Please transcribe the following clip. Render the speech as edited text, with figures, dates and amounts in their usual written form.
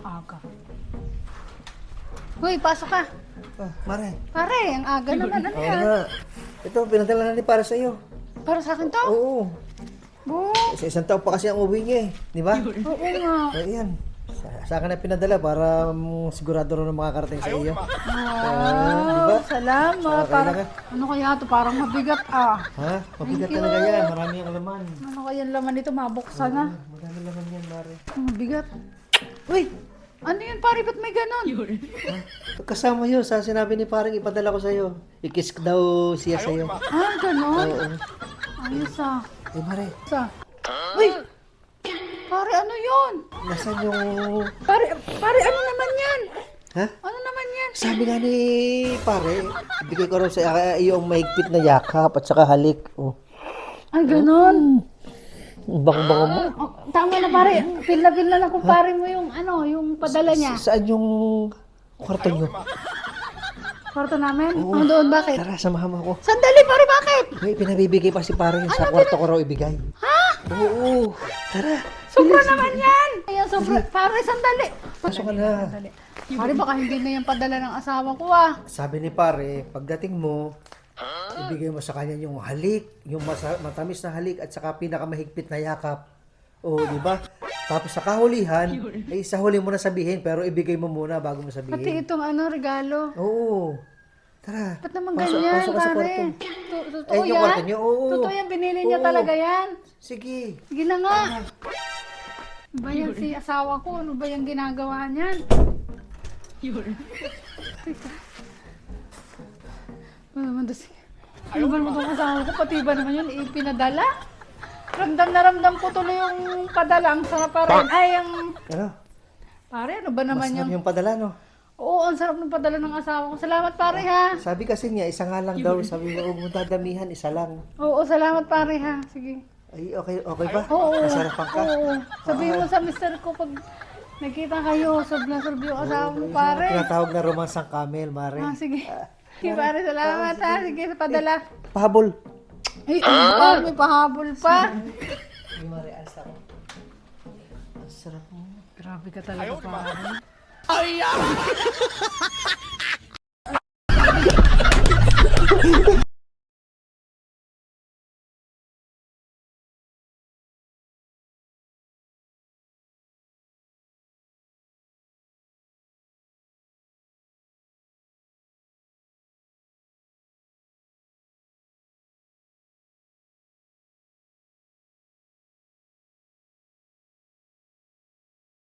Aga. Hoy, pasok ka. Ah, Mare. Pare, ang aga naman. Ano Oo yan? nga. Ito, pinadala na ni para sa iyo. Para sa akin to? Oo. Oo. Sa isang taon pa kasi ang uwi niya eh. Di ba? Oo nga. Ayan. Sa akin na pinadala para sigurado rin na makakarating sa iyo. Wow, di ba? salamat. Okay Parang, lang, ano kaya to? Parang mabigat ah. Ha? Mabigat Thank you. talaga yan. Marami ang laman. Ano kaya ang laman nito? Mabuksan na. Madami laman yan, Mare. Mabigat. Uy, ano yun pare? Ba't may ganon? Kasama yun sa sinabi ni parang ipadala ko sa iyo. I-kiss daw siya sa iyo. Ah, ganon? Oo. Ayos ah. Eh, Mare. Sa? Uy! Pare, ano yun? Nasaan yung... Pare, ano naman yan? Ha? Ano naman yan? Sabi nga ni pare, ibigay ko raw sa yung mahigpit na yakap at saka halik. Oh. Ay, ganon. Bango-bango mo. Oh, tama na pare. Feel na lang kung pare mo yung ano, yung padala niya. Saan yung kwarto nyo? Kwarto namin? Oh, doon, bakit? Tara, samahan mo ako. Sandali pare, bakit? May pinabibigay pa si pare yun sa kwarto ko raw ibigay. Ha? Oo. Tara. Sobra naman yan! Ayan, sobra. Pare, sandali. Pasok ka na. Sandali. Pare, baka hindi na yung padala ng asawa ko ah. Sabi ni pare, pagdating mo, ibigay mo sa kanya yung halik, yung matamis na halik at saka pinakamahigpit na yakap. Oo, di ba? Tapos sa kahulihan, ay sa huli mo na sabihin, pero ibigay mo muna bago mo Pati sabihin. itong ano, regalo. Oo. Tara. Ba't naman ganyan, pasok ka sa pare? kwarto. Totoo Ay, yung yan? kwarto niyo? Oo. Totoo yan, binili niya Oo. talaga yan. Sige. Sige na nga. Ano ba yan si asawa ko? Ano ba yung ginagawa niyan? Ano naman to si... Ano ba naman itong asawa ko? Pati ba naman yun ipinadala? Ramdam na ramdam ko tuloy yung padala. Ang sarap pa rin. Ay, ang... Ano? Pare, ano ba naman Masarap yung... yung padala, no? Oo, ang sarap ng padala ng asawa ko. Salamat pare ha. Sabi kasi niya, isa nga lang daw. Sabi mo, huwag mo dadamihan, isa lang. Oo, salamat pare ha. Sige. Ay, okay ba? Oo. Masarapan ka? Oo. Sabihin mo sa mister ko pag nakita kayo, sob na sob yung asawa mo pare. Tinatawag na romansang camel, Mare. Ah, sige. Sige pare, salamat ha. Sige, sa padala. Pahabol. Ay, pare, may pahabol pa. Ay, Mare, alas ako. Ang sarap mo. Grabe ka talaga pare. Ay,